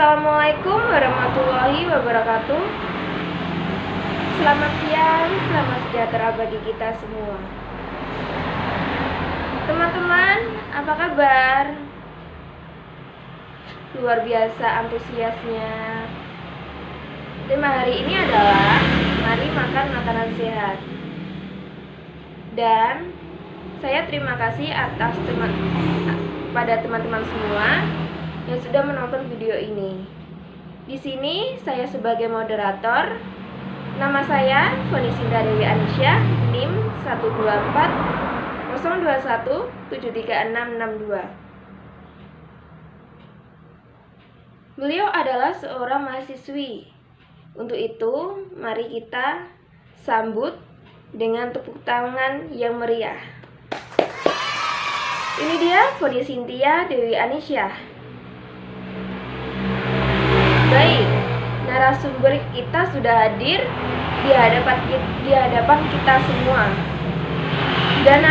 Assalamualaikum warahmatullahi wabarakatuh. Selamat siang, selamat sejahtera bagi kita semua. Teman-teman, apa kabar? Luar biasa antusiasnya. Tema hari ini adalah mari makan makanan sehat. Dan saya terima kasih atas pada teman-teman semua yang sudah menonton video ini. Di sini saya sebagai moderator. Nama saya Foni Sinda Dewi Anisya, NIM 124 021 73662. Beliau adalah seorang mahasiswi. Untuk itu, mari kita sambut dengan tepuk tangan yang meriah. Ini dia Foni Sintia Dewi Anisya. Baik, narasumber kita sudah hadir di hadapan kita semua. Dan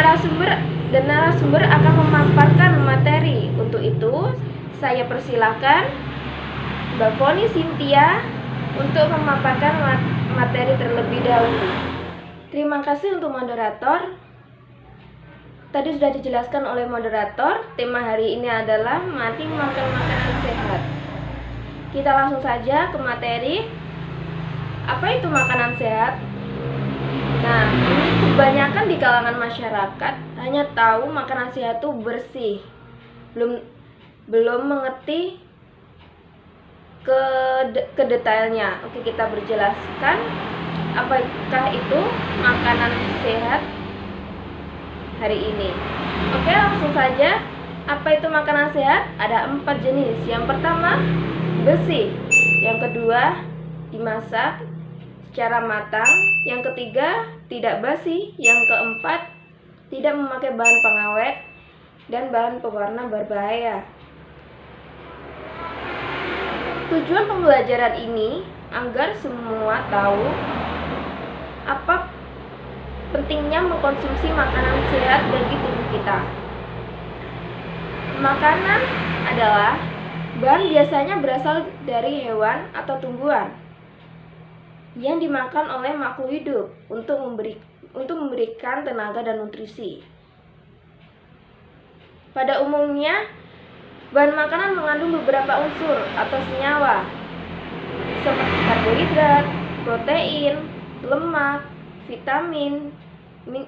narasumber akan memaparkan materi. Untuk itu, saya persilakan Mbak Foni Sintia untuk memaparkan materi terlebih dahulu. Terima kasih untuk moderator. Tadi sudah dijelaskan oleh moderator, tema hari ini adalah mari makan makanan sehat. Kita langsung saja ke materi. Apa itu makanan sehat? Nah, ini kebanyakan di kalangan masyarakat hanya tahu makanan sehat itu bersih. Belum mengerti ke detailnya. Oke, kita berjelaskan apakah itu makanan sehat hari ini. Oke, langsung saja. Apa itu makanan sehat? Ada 4 jenis. Yang pertama, bersih. Yang kedua, dimasak secara matang. Yang ketiga, tidak basi. Yang keempat, tidak memakai bahan pengawet dan bahan pewarna berbahaya. Tujuan pembelajaran ini agar semua tahu apa pentingnya mengkonsumsi makanan sehat bagi tubuh kita. Makanan adalah bahan biasanya berasal dari hewan atau tumbuhan yang dimakan oleh makhluk hidup untuk memberikan tenaga dan nutrisi. Pada umumnya, bahan makanan mengandung beberapa unsur atau senyawa seperti karbohidrat, protein, lemak, vitamin,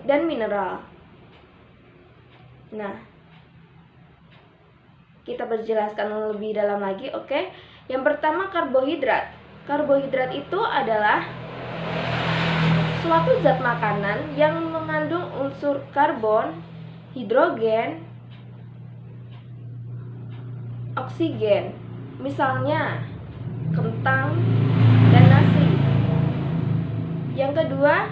dan mineral. Nah, kita berjelaskan lebih dalam lagi, oke? Yang pertama, karbohidrat. Karbohidrat itu adalah suatu zat makanan yang mengandung unsur karbon, hidrogen, oksigen. Misalnya, kentang dan nasi. Yang kedua,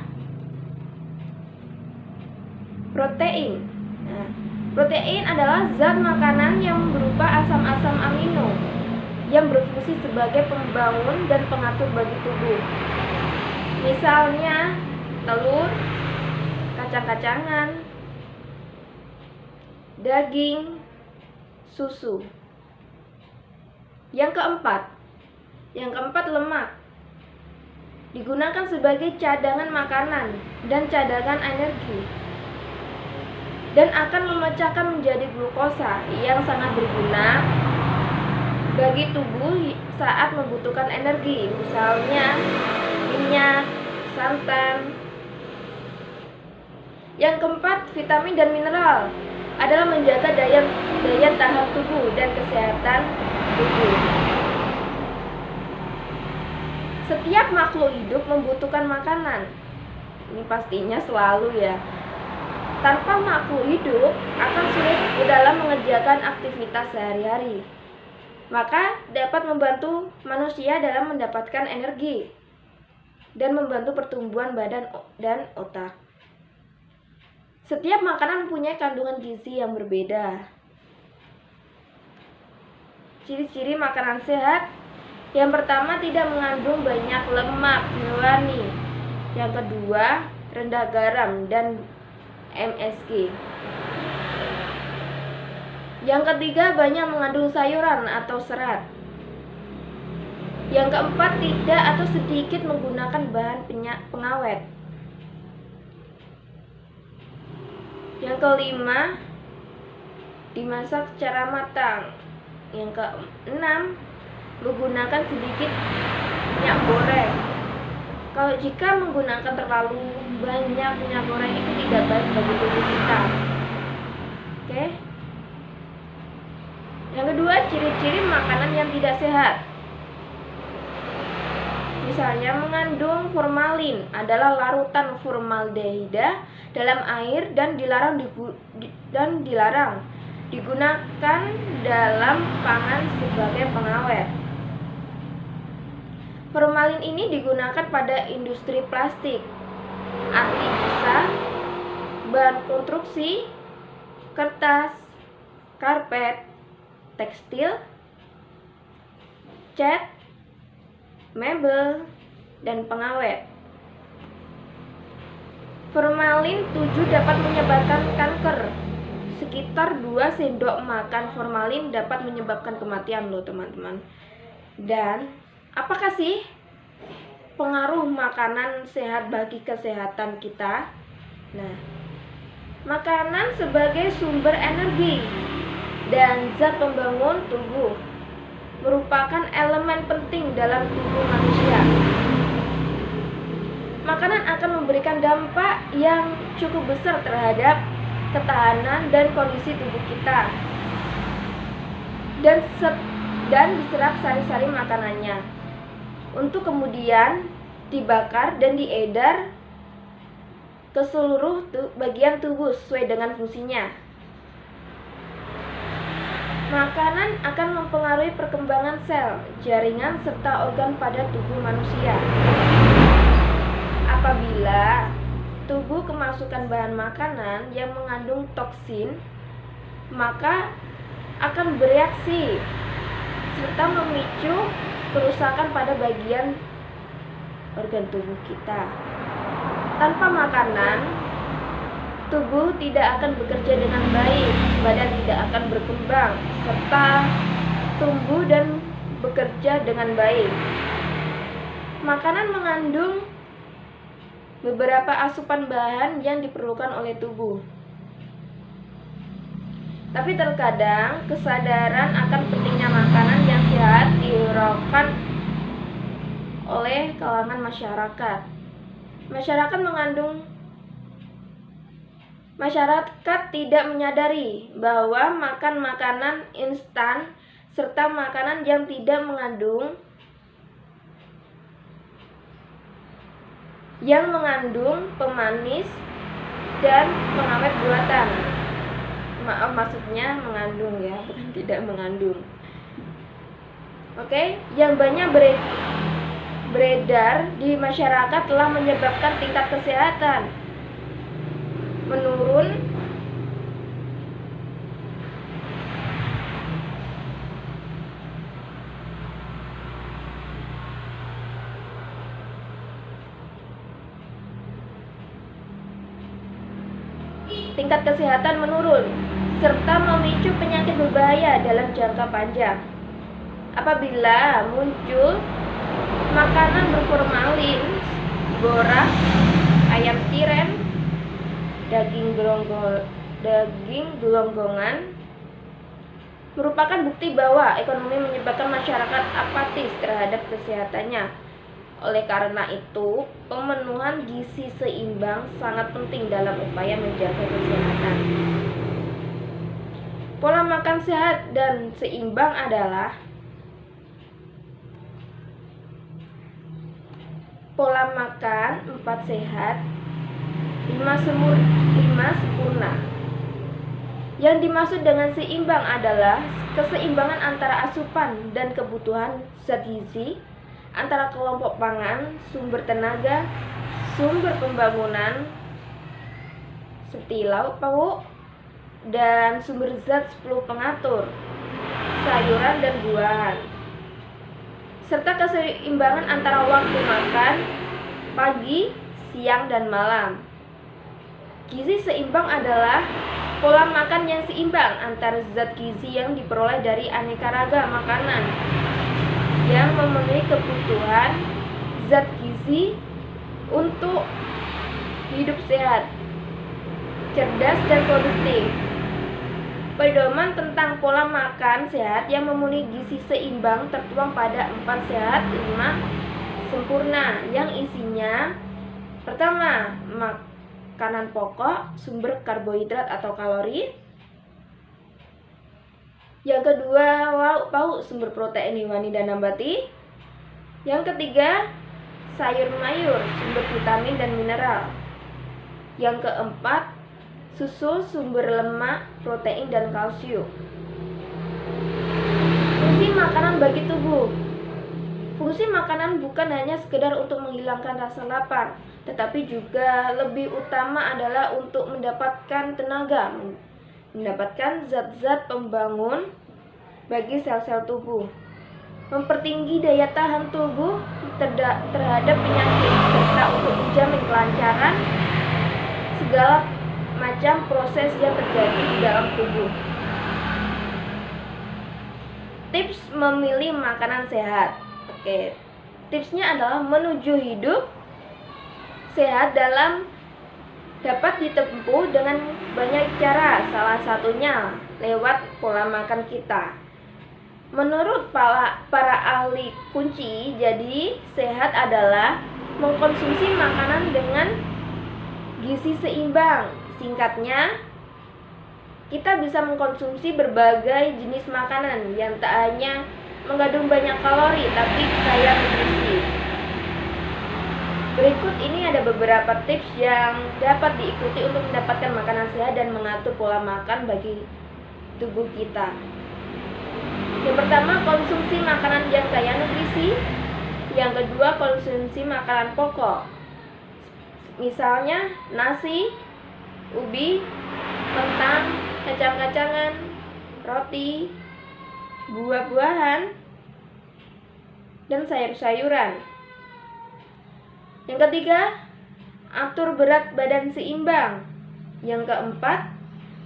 protein. Nah, protein adalah zat makanan yang berupa asam-asam amino yang berfungsi sebagai pembangun dan pengatur bagi tubuh. Misalnya, telur, kacang-kacangan, daging, susu. Yang keempat, lemak. Digunakan sebagai cadangan makanan dan cadangan energi, dan akan memecahkan menjadi glukosa yang sangat berguna bagi tubuh saat membutuhkan energi, misalnya minyak, santan. Yang keempat, vitamin dan mineral adalah menjaga daya tahan tubuh dan kesehatan tubuh. Setiap makhluk hidup membutuhkan makanan. Ini pastinya selalu ya. Tanpa makhluk hidup akan sulit dalam mengerjakan aktivitas sehari-hari. Maka dapat membantu manusia dalam mendapatkan energi dan membantu pertumbuhan badan dan otak. Setiap makanan mempunyai kandungan gizi yang berbeda. Ciri-ciri makanan sehat. Yang pertama, tidak mengandung banyak lemak hewani. Yang kedua, rendah garam dan MSG. Yang ketiga, banyak mengandung sayuran atau serat. Yang keempat, tidak atau sedikit menggunakan bahan pengawet. Yang kelima, dimasak secara matang. Yang keenam, menggunakan sedikit minyak goreng. Kalau jika menggunakan terlalu banyak minyak goreng itu tidak baik bagi tubuh kita. Oke. Yang kedua, ciri-ciri makanan yang tidak sehat. Misalnya mengandung formalin, adalah larutan formaldehida dalam air dan dilarang digunakan dalam pangan sebagai pengawet. Formalin ini digunakan pada industri plastik, arti bisa bahan konstruksi, kertas, karpet, tekstil, cat, mebel, dan pengawet. Formalin 7 dapat menyebabkan kanker. Sekitar 2 sendok makan formalin dapat menyebabkan kematian loh teman-teman. Dan apakah sih pengaruh makanan sehat bagi kesehatan kita? Nah, makanan sebagai sumber energi dan zat pembangun tubuh merupakan elemen penting dalam tubuh manusia. Makanan akan memberikan dampak yang cukup besar terhadap ketahanan dan kondisi tubuh kita. Dan diserap sari-sari makanannya untuk kemudian dibakar dan diedar ke seluruh bagian tubuh sesuai dengan fungsinya. Makanan akan mempengaruhi perkembangan sel, jaringan, serta organ pada tubuh manusia. Apabila tubuh kemasukan bahan makanan yang mengandung toksin, maka akan bereaksi serta memicu kerusakan pada bagian organ tubuh kita. Tanpa makanan, tubuh tidak akan bekerja dengan baik, badan tidak akan berkembang, serta tumbuh dan bekerja dengan baik. Makanan mengandung beberapa asupan bahan yang diperlukan oleh tubuh. Tapi terkadang kesadaran akan pentingnya makanan yang sehat dihiraukan oleh kalangan masyarakat. Masyarakat tidak menyadari bahwa makan makanan instan serta makanan yang tidak mengandung pemanis dan pengawet buatan. Maaf, maksudnya mengandung ya, bukan tidak mengandung. Oke, yang banyak beredar di masyarakat telah menyebabkan tingkat kesehatan menurun, serta memicu penyakit berbahaya dalam jangka panjang. Apabila muncul makanan berformalin, borak, ayam tiren, daging gelonggongan merupakan bukti bahwa ekonomi menyebabkan masyarakat apatis terhadap kesehatannya. Oleh karena itu, pemenuhan gizi seimbang sangat penting dalam upaya menjaga kesehatan. Pola makan sehat dan seimbang adalah pola makan 4 sehat, 5 sempurna. Yang dimaksud dengan seimbang adalah keseimbangan antara asupan dan kebutuhan zat gizi, antara kelompok pangan, sumber tenaga, sumber pembangunan seperti lauk pauk, dan sumber zat 10 pengatur, sayuran dan buahan, serta keseimbangan antara waktu makan, pagi, siang, dan malam. Gizi seimbang adalah pola makan yang seimbang antara zat gizi yang diperoleh dari aneka ragam makanan yang memenuhi kebutuhan zat gizi untuk hidup sehat, cerdas, dan produktif. Pedoman tentang pola makan sehat yang memenuhi gizi seimbang tertuang pada 4 sehat 5 sempurna yang isinya: pertama, makanan pokok, sumber karbohidrat atau kalori. Yang kedua, lauk pauk, sumber protein hewani dan nabati. Yang ketiga, sayur mayur, sumber vitamin dan mineral. Yang keempat, susu, sumber lemak, protein dan kalsium. Fungsi makanan bagi tubuh. Fungsi makanan bukan hanya sekedar untuk menghilangkan rasa lapar, tetapi juga lebih utama adalah untuk mendapatkan tenaga, mendapatkan zat-zat pembangun bagi sel-sel tubuh, mempertinggi daya tahan tubuh terhadap penyakit, serta untuk menjamin kelancaran segala macam proses yang terjadi di dalam tubuh. Tips memilih makanan sehat. Oke, tipsnya adalah menuju hidup sehat dapat ditempuh dengan banyak cara, salah satunya lewat pola makan kita. Menurut para ahli kunci jadi sehat adalah mengkonsumsi makanan dengan gizi seimbang. Singkatnya, kita bisa mengkonsumsi berbagai jenis makanan yang tak hanya mengandung banyak kalori tapi kaya nutrisi. Berikut ini ada beberapa tips yang dapat diikuti untuk mendapatkan makanan sehat dan mengatur pola makan bagi tubuh kita. Yang pertama, konsumsi makanan yang kaya nutrisi. Yang kedua, konsumsi makanan pokok. Misalnya nasi, ubi, kentang, kacang-kacangan, roti, buah-buahan, dan sayur-sayuran. Yang ketiga, atur berat badan seimbang. Yang keempat,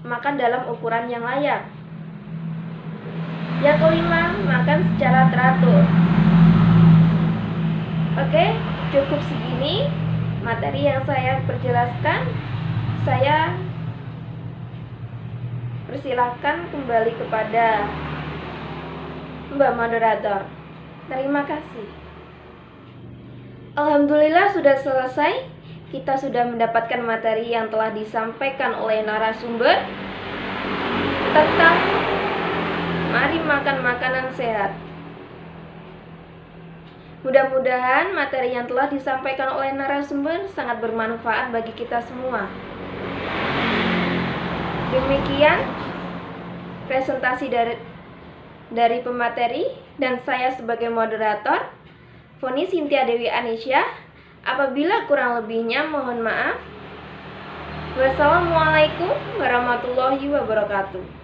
makan dalam ukuran yang layak. Yang kelima, makan secara teratur. Oke, cukup segini materi yang saya perjelaskan. Saya persilahkan kembali kepada Mbak Moderator. Terima kasih. Alhamdulillah sudah selesai. Kita sudah mendapatkan materi yang telah disampaikan oleh narasumber tentang mari makan makanan sehat. Mudah-mudahan materi yang telah disampaikan oleh narasumber sangat bermanfaat bagi kita semua. Demikian presentasi dari pemateri dan saya sebagai moderator, Foni Cynthia Dewi Anisya. Apabila kurang lebihnya mohon maaf. Wassalamualaikum warahmatullahi wabarakatuh.